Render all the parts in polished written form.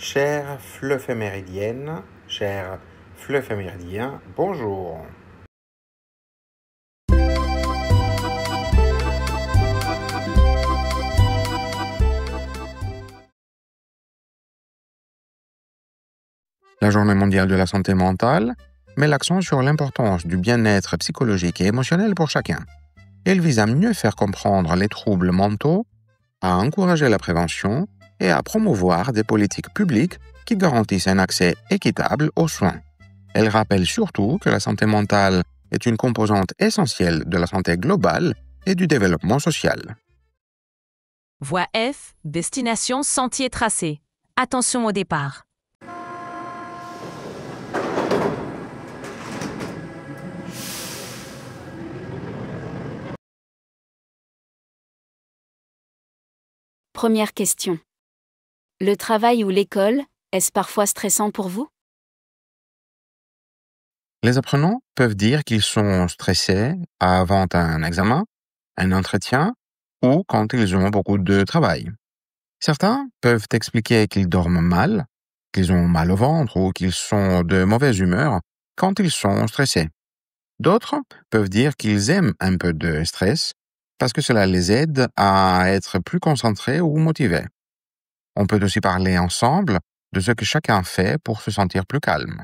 Chère fleuve méridienne, cher fleuve méridien, bonjour. La Journée mondiale de la santé mentale met l'accent sur l'importance du bien-être psychologique et émotionnel pour chacun. Elle vise à mieux faire comprendre les troubles mentaux, à encourager la prévention et à promouvoir des politiques publiques qui garantissent un accès équitable aux soins. Elle rappelle surtout que la santé mentale est une composante essentielle de la santé globale et du développement social. Voie F, destination sentier tracé. Attention au départ. Première question. Le travail ou l'école, est-ce parfois stressant pour vous? Les apprenants peuvent dire qu'ils sont stressés avant un examen, un entretien ou quand ils ont beaucoup de travail. Certains peuvent expliquer qu'ils dorment mal, qu'ils ont mal au ventre ou qu'ils sont de mauvaise humeur quand ils sont stressés. D'autres peuvent dire qu'ils aiment un peu de stress parce que cela les aide à être plus concentrés ou motivés. On peut aussi parler ensemble de ce que chacun fait pour se sentir plus calme.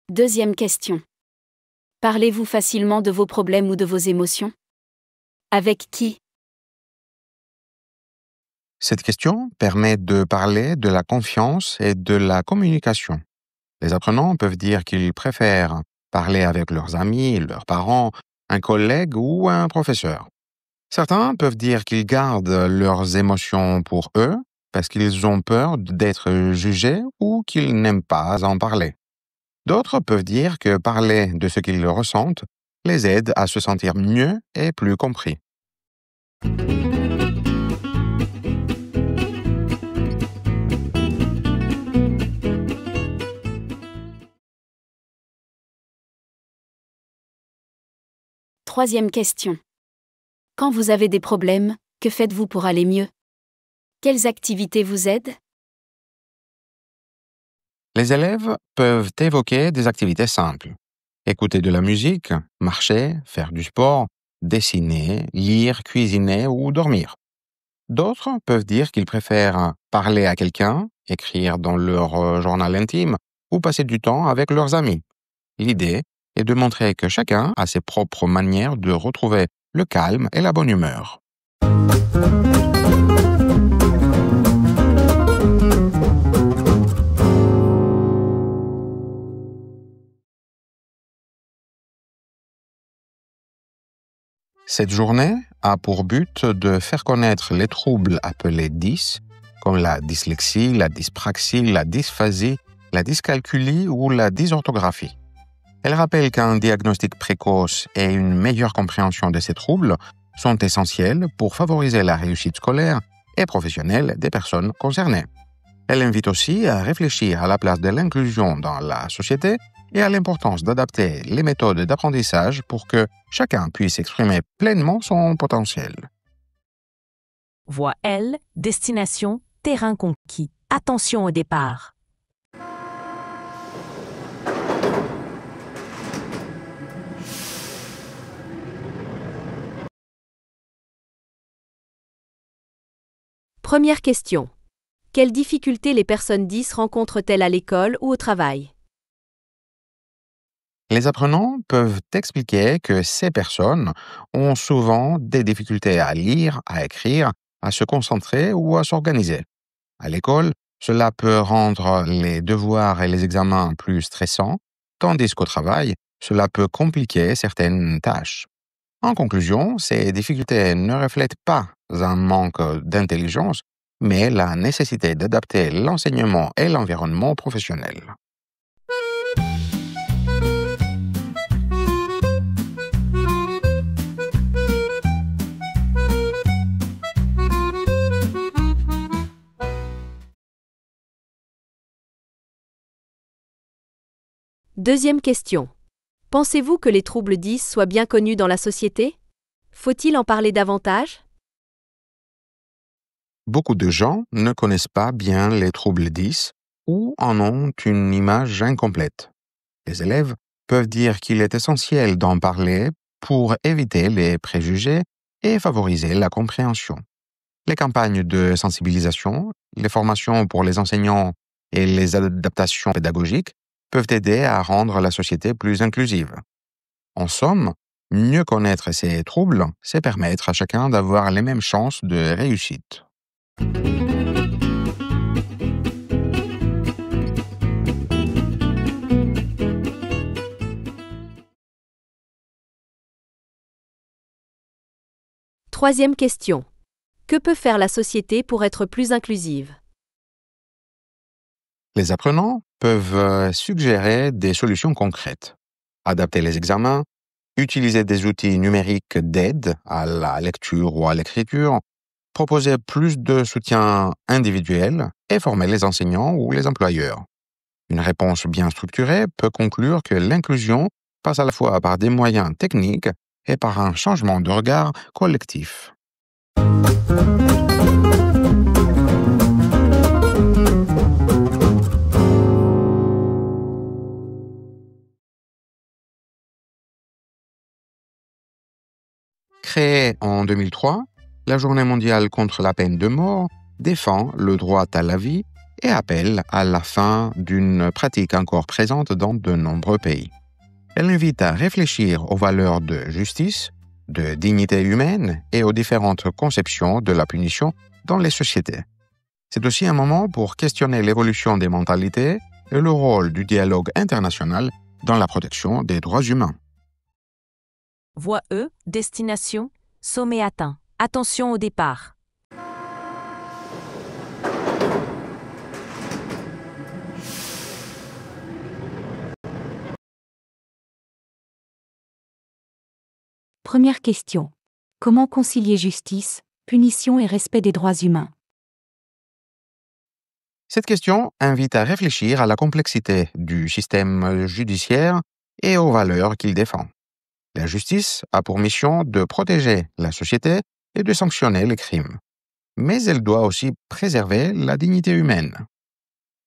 Deuxième question. Parlez-vous facilement de vos problèmes ou de vos émotions? Avec qui? Cette question permet de parler de la confiance et de la communication. Les apprenants peuvent dire qu'ils préfèrent parler avec leurs amis, leurs parents, un collègue ou un professeur. Certains peuvent dire qu'ils gardent leurs émotions pour eux parce qu'ils ont peur d'être jugés ou qu'ils n'aiment pas en parler. D'autres peuvent dire que parler de ce qu'ils ressentent les aide à se sentir mieux et plus compris. Troisième question. Quand vous avez des problèmes, que faites-vous pour aller mieux? Quelles activités vous aident? Les élèves peuvent évoquer des activités simples. Écouter de la musique, marcher, faire du sport, dessiner, lire, cuisiner ou dormir. D'autres peuvent dire qu'ils préfèrent parler à quelqu'un, écrire dans leur journal intime ou passer du temps avec leurs amis. L'idée est de montrer que chacun a ses propres manières de retrouver le calme et la bonne humeur. Cette journée a pour but de faire connaître les troubles appelés dys, comme la dyslexie, la dyspraxie, la dysphasie, la dyscalculie ou la dysorthographie. Elle rappelle qu'un diagnostic précoce et une meilleure compréhension de ces troubles sont essentiels pour favoriser la réussite scolaire et professionnelle des personnes concernées. Elle invite aussi à réfléchir à la place de l'inclusion dans la société et à l'importance d'adapter les méthodes d'apprentissage pour que chacun puisse exprimer pleinement son potentiel. Voie L, destination terrain conquis. Attention au départ. Première question. Quelles difficultés les personnes dys rencontrent-elles à l'école ou au travail? Les apprenants peuvent expliquer que ces personnes ont souvent des difficultés à lire, à écrire, à se concentrer ou à s'organiser. À l'école, cela peut rendre les devoirs et les examens plus stressants, tandis qu'au travail, cela peut compliquer certaines tâches. En conclusion, ces difficultés ne reflètent pas un manque d'intelligence, mais la nécessité d'adapter l'enseignement et l'environnement professionnel. Deuxième question. Pensez-vous que les troubles 10 soient bien connus dans la société? Faut-il en parler davantage? Beaucoup de gens ne connaissent pas bien les troubles 10 ou en ont une image incomplète. Les élèves peuvent dire qu'il est essentiel d'en parler pour éviter les préjugés et favoriser la compréhension. Les campagnes de sensibilisation, les formations pour les enseignants et les adaptations pédagogiques peuvent aider à rendre la société plus inclusive. En somme, mieux connaître ces troubles, c'est permettre à chacun d'avoir les mêmes chances de réussite. Troisième question. Que peut faire la société pour être plus inclusive? Les apprenants peuvent suggérer des solutions concrètes, adapter les examens, utiliser des outils numériques d'aide à la lecture ou à l'écriture, proposer plus de soutien individuel et former les enseignants ou les employeurs. Une réponse bien structurée peut conclure que l'inclusion passe à la fois par des moyens techniques et par un changement de regard collectif. Créée en 2003, la Journée mondiale contre la peine de mort défend le droit à la vie et appelle à la fin d'une pratique encore présente dans de nombreux pays. Elle invite à réfléchir aux valeurs de justice, de dignité humaine et aux différentes conceptions de la punition dans les sociétés. C'est aussi un moment pour questionner l'évolution des mentalités et le rôle du dialogue international dans la protection des droits humains. Voie E, destination, sommet atteint. Attention au départ. Première question. Comment concilier justice, punition et respect des droits humains? Cette question invite à réfléchir à la complexité du système judiciaire et aux valeurs qu'il défend. La justice a pour mission de protéger la société et de sanctionner les crimes. Mais elle doit aussi préserver la dignité humaine.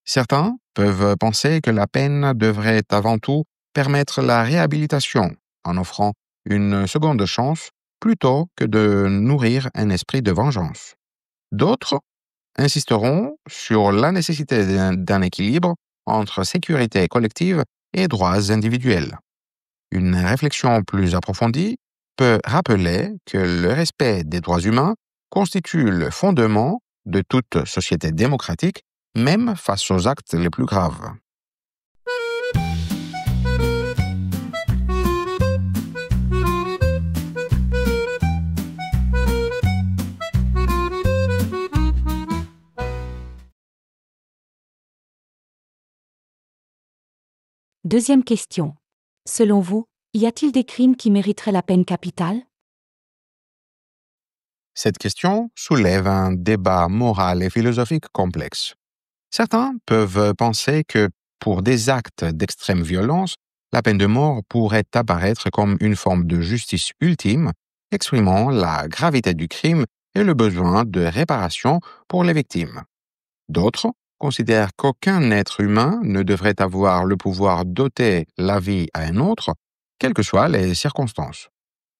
Certains peuvent penser que la peine devrait avant tout permettre la réhabilitation en offrant une seconde chance plutôt que de nourrir un esprit de vengeance. D'autres insisteront sur la nécessité d'un équilibre entre sécurité collective et droits individuels. Une réflexion plus approfondie peut rappeler que le respect des droits humains constitue le fondement de toute société démocratique, même face aux actes les plus graves. Deuxième question. Selon vous, y a-t-il des crimes qui mériteraient la peine capitale? Cette question soulève un débat moral et philosophique complexe. Certains peuvent penser que, pour des actes d'extrême violence, la peine de mort pourrait apparaître comme une forme de justice ultime, exprimant la gravité du crime et le besoin de réparation pour les victimes. D'autres considèrent qu'aucun être humain ne devrait avoir le pouvoir d'ôter la vie à un autre, quelles que soient les circonstances.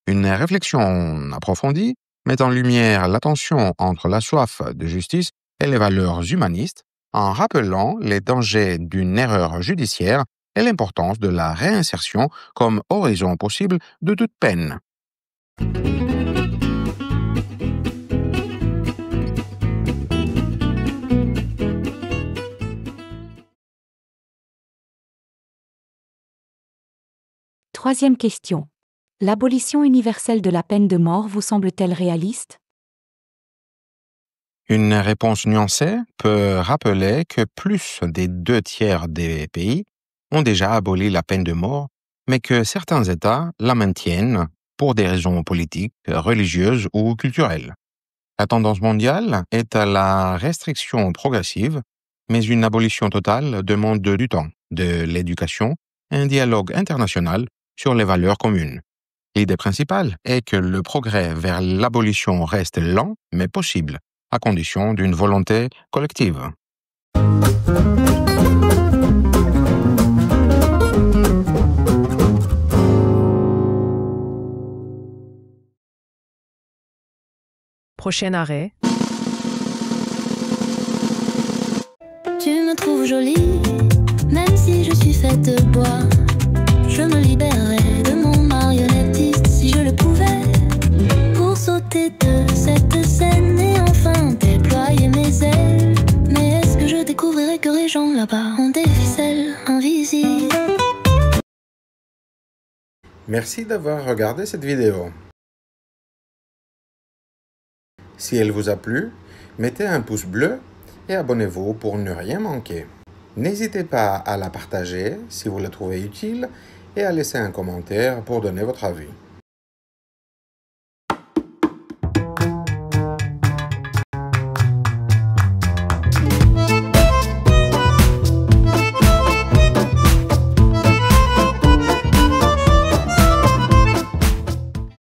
Une réflexion approfondie met en lumière la tension entre la soif de justice et les valeurs humanistes, en rappelant les dangers d'une erreur judiciaire et l'importance de la réinsertion comme horizon possible de toute peine. Troisième question. L'abolition universelle de la peine de mort vous semble-t-elle réaliste? Une réponse nuancée peut rappeler que plus des 2/3 des pays ont déjà aboli la peine de mort, mais que certains États la maintiennent pour des raisons politiques, religieuses ou culturelles. La tendance mondiale est à la restriction progressive, mais une abolition totale demande du temps, de l'éducation un dialogue international sur les valeurs communes. L'idée principale est que le progrès vers l'abolition reste lent mais possible, à condition d'une volonté collective. Prochain arrêt. Tu me trouves jolie, même si je suis faite de bois. Je me libérerais de mon marionnettiste si je le pouvais. Pour sauter de cette scène et enfin déployer mes ailes. Mais est-ce que je découvrirais que les gens là-bas ont des ficelles invisibles? Merci d'avoir regardé cette vidéo. Si elle vous a plu, mettez un pouce bleu et abonnez-vous pour ne rien manquer. N'hésitez pas à la partager si vous la trouvez utile et à laisser un commentaire pour donner votre avis.